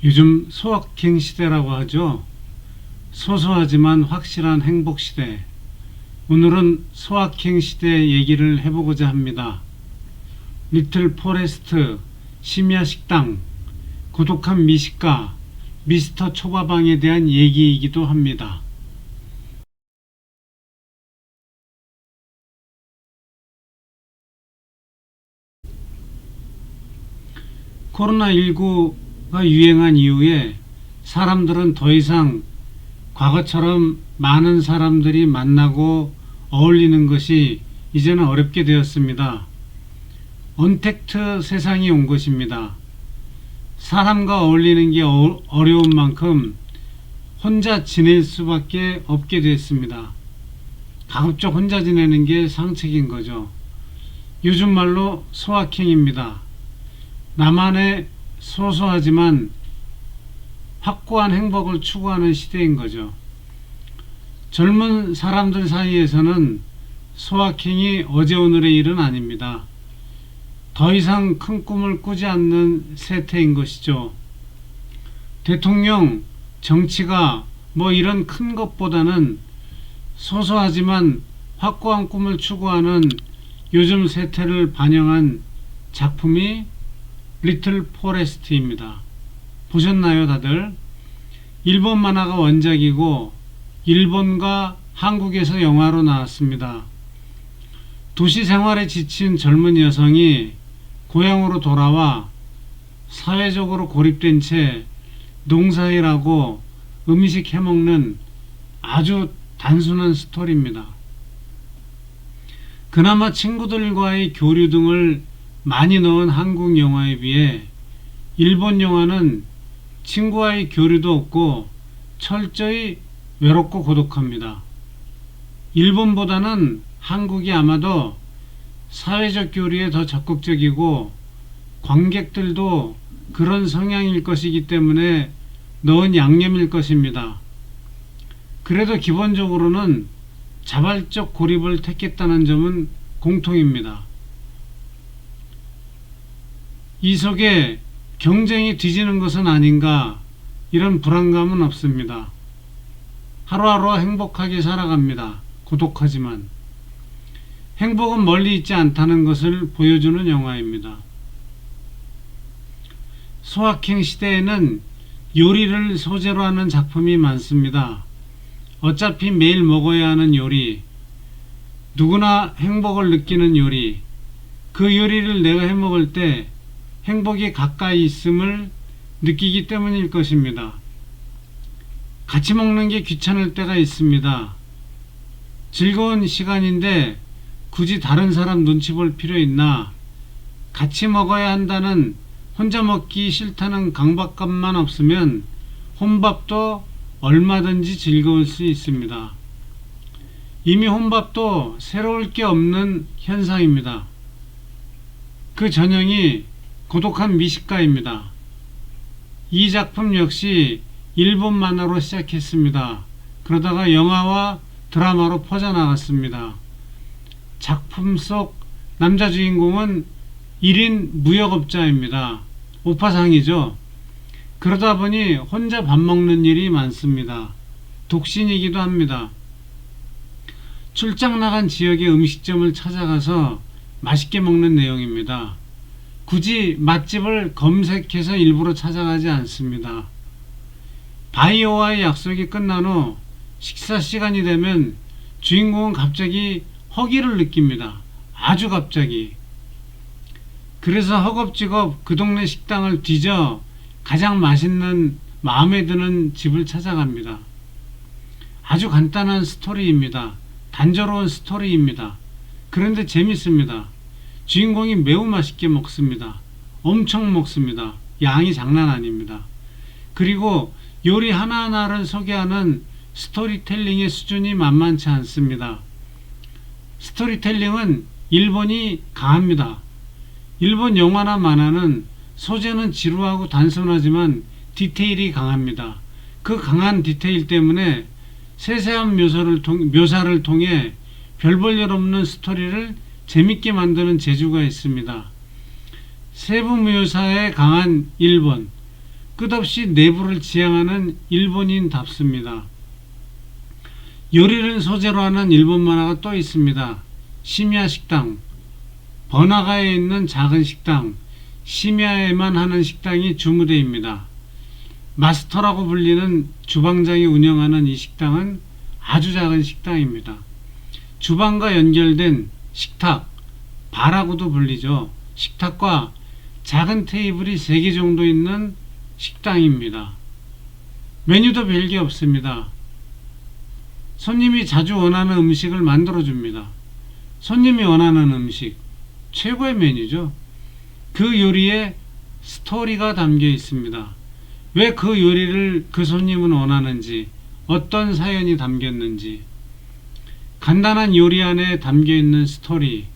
요즘 소확행 시대라고 하죠. 소소하지만 확실한 행복 시대. 오늘은 소확행 시대 얘기를 해보고자 합니다. 리틀 포레스트, 심야 식당, 고독한 미식가, 미스터 초밥왕에 대한 얘기이기도 합니다. 코로나19가 유행한 이후에 사람들은 더 이상 과거처럼 많은 사람들이 만나고 어울리는 것이 이제는 어렵게 되었습니다. 언택트 세상이 온 것입니다. 사람과 어울리는 게 어려운 만큼 혼자 지낼 수밖에 없게 됐습니다. 가급적 혼자 지내는 게 상책인 거죠. 요즘 말로 소확행입니다. 나만의 소소하지만 확고한 행복을 추구하는 시대인 거죠. 젊은 사람들 사이에서는 소확행이 어제 오늘의 일은 아닙니다. 더 이상 큰 꿈을 꾸지 않는 세태인 것이죠. 대통령, 정치가 뭐 이런 큰 것보다는 소소하지만 확고한 꿈을 추구하는 요즘 세태를 반영한 작품이 리틀 포레스트입니다. 보셨나요, 다들? 일본 만화가 원작이고 일본과 한국에서 영화로 나왔습니다. 도시 생활에 지친 젊은 여성이 고향으로 돌아와 사회적으로 고립된 채 농사일하고 음식 해먹는 아주 단순한 스토리입니다. 그나마 친구들과의 교류 등을 많이 넣은 한국 영화에 비해 일본 영화는 친구와의 교류도 없고 철저히 외롭고 고독합니다. 일본보다는 한국이 아마도 사회적 교류에 더 적극적이고 관객들도 그런 성향일 것이기 때문에 넣은 양념일 것입니다. 그래도 기본적으로는 자발적 고립을 택했다는 점은 공통입니다. 이 속에 경쟁이 뒤지는 것은 아닌가 이런 불안감은 없습니다. 하루하루 행복하게 살아갑니다. 고독하지만 행복은 멀리 있지 않다는 것을 보여주는 영화입니다. 소확행 시대에는 요리를 소재로 하는 작품이 많습니다. 어차피 매일 먹어야 하는 요리, 누구나 행복을 느끼는 요리, 그 요리를 내가 해먹을 때 행복이 가까이 있음을 느끼기 때문일 것입니다. 같이 먹는 게 귀찮을 때가 있습니다. 즐거운 시간인데 굳이 다른 사람 눈치 볼 필요 있나? 같이 먹어야 한다는 혼자 먹기 싫다는 강박감만 없으면 혼밥도 얼마든지 즐거울 수 있습니다. 이미 혼밥도 새로울 게 없는 현상입니다. 그 전형이 고독한 미식가입니다. 이 작품 역시 일본 만화로 시작했습니다. 그러다가 영화와 드라마로 퍼져나갔습니다. 작품 속 남자 주인공은 1인 무역업자입니다. 오파상이죠. 그러다 보니 혼자 밥 먹는 일이 많습니다. 독신이기도 합니다. 출장 나간 지역의 음식점을 찾아가서 맛있게 먹는 내용입니다. 굳이 맛집을 검색해서 일부러 찾아가지 않습니다. 바이오와의 약속이 끝난 후 식사 시간이 되면 주인공은 갑자기 허기를 느낍니다. 아주 갑자기. 그래서 허겁지겁 그 동네 식당을 뒤져 가장 맛있는 마음에 드는 집을 찾아갑니다. 아주 간단한 스토리입니다. 단조로운 스토리입니다. 그런데 재밌습니다. 주인공이 매우 맛있게 먹습니다. 엄청 먹습니다. 양이 장난 아닙니다. 그리고 요리 하나하나를 소개하는 스토리텔링의 수준이 만만치 않습니다. 스토리텔링은 일본이 강합니다. 일본 영화나 만화는 소재는 지루하고 단순하지만 디테일이 강합니다. 그 강한 디테일 때문에 세세한 묘사를 통해 별 볼 일 없는 스토리를 재밌게 만드는 재주가 있습니다. 세부 묘사에 강한 일본, 끝없이 내부를 지향하는 일본인답습니다. 요리를 소재로 하는 일본 만화가 또 있습니다. 시미야 식당. 번화가에 있는 작은 식당, 시미야에만 하는 식당이 주무대입니다. 마스터라고 불리는 주방장이 운영하는 이 식당은 아주 작은 식당입니다. 주방과 연결된 식탁, 바라고도 불리죠. 식탁과 작은 테이블이 3개 정도 있는 식당입니다. 메뉴도 별게 없습니다. 손님이 자주 원하는 음식을 만들어줍니다. 손님이 원하는 음식, 최고의 메뉴죠. 그 요리에 스토리가 담겨 있습니다. 왜 그 요리를 그 손님은 원하는지, 어떤 사연이 담겼는지, 간단한 요리 안에 담겨 있는 스토리,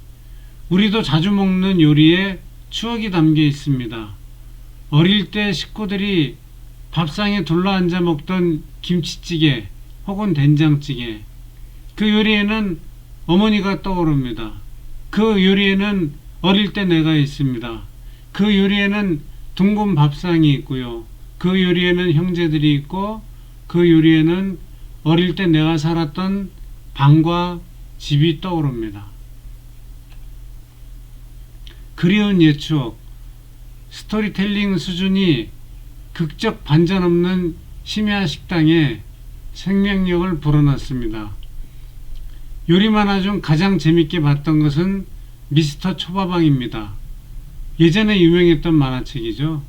우리도 자주 먹는 요리에 추억이 담겨 있습니다. 어릴 때 식구들이 밥상에 둘러앉아 먹던 김치찌개 혹은 된장찌개, 그 요리에는 어머니가 떠오릅니다. 그 요리에는 어릴 때 내가 있습니다. 그 요리에는 둥근 밥상이 있고요. 그 요리에는 형제들이 있고, 그 요리에는 어릴 때 내가 살았던 방과 집이 떠오릅니다. 그리운 옛 추억, 스토리텔링 수준이 극적 반전 없는 심야 식당에 생명력을 불어넣습니다. 요리 만화 중 가장 재밌게 봤던 것은 미스터 초밥왕입니다. 예전에 유명했던 만화책이죠.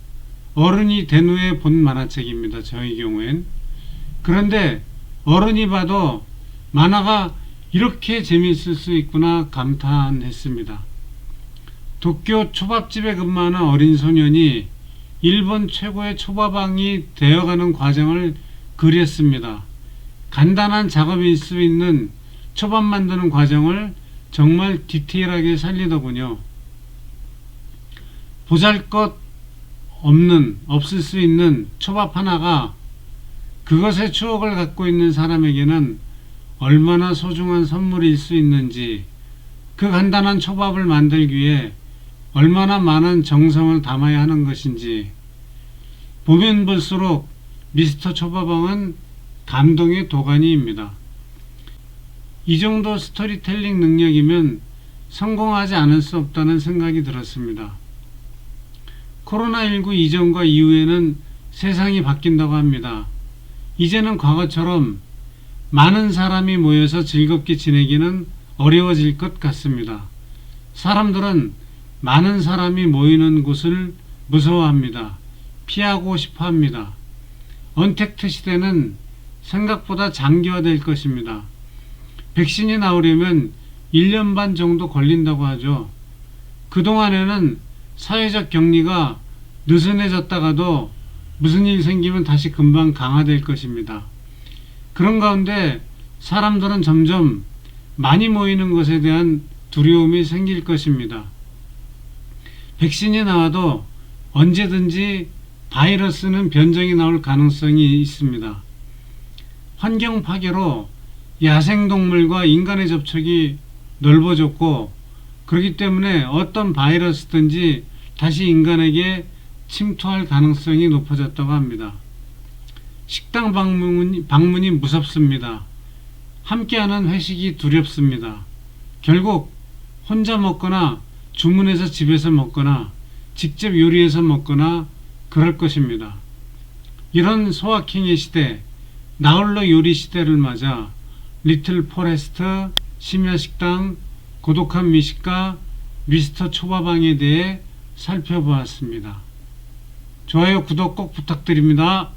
어른이 된 후에 본 만화책입니다. 저의 경우엔. 그런데 어른이 봐도 만화가 이렇게 재미있을 수 있구나 감탄했습니다. 도쿄 초밥집에 근무하는 어린 소년이 일본 최고의 초밥왕이 되어가는 과정을 그렸습니다. 간단한 작업일 수 있는 초밥 만드는 과정을 정말 디테일하게 살리더군요. 보잘것 없을 수 있는 초밥 하나가 그것의 추억을 갖고 있는 사람에게는 얼마나 소중한 선물일 수 있는지, 그 간단한 초밥을 만들기 위해 얼마나 많은 정성을 담아야 하는 것인지, 보면 볼수록 미스터 초밥왕은 감동의 도가니입니다. 이 정도 스토리텔링 능력이면 성공하지 않을 수 없다는 생각이 들었습니다. 코로나19 이전과 이후에는 세상이 바뀐다고 합니다. 이제는 과거처럼 많은 사람이 모여서 즐겁게 지내기는 어려워질 것 같습니다. 사람들은 많은 사람이 모이는 곳을 무서워합니다. 피하고 싶어 합니다. 언택트 시대는 생각보다 장기화될 것입니다. 백신이 나오려면 1년 반 정도 걸린다고 하죠. 그동안에는 사회적 격리가 느슨해졌다가도 무슨 일 생기면 다시 금방 강화될 것입니다. 그런 가운데 사람들은 점점 많이 모이는 것에 대한 두려움이 생길 것입니다. 백신이 나와도 언제든지 바이러스는 변종이 나올 가능성이 있습니다. 환경 파괴로 야생동물과 인간의 접촉이 넓어졌고, 그렇기 때문에 어떤 바이러스든지 다시 인간에게 침투할 가능성이 높아졌다고 합니다. 식당 방문이 무섭습니다. 함께하는 회식이 두렵습니다. 결국 혼자 먹거나 주문해서 집에서 먹거나 직접 요리해서 먹거나 그럴 것입니다. 이런 소확행의 시대, 나홀로 요리 시대를 맞아 리틀 포레스트, 심야식당, 고독한 미식가, 미스터 초밥왕에 대해 살펴보았습니다. 좋아요, 구독 꼭 부탁드립니다.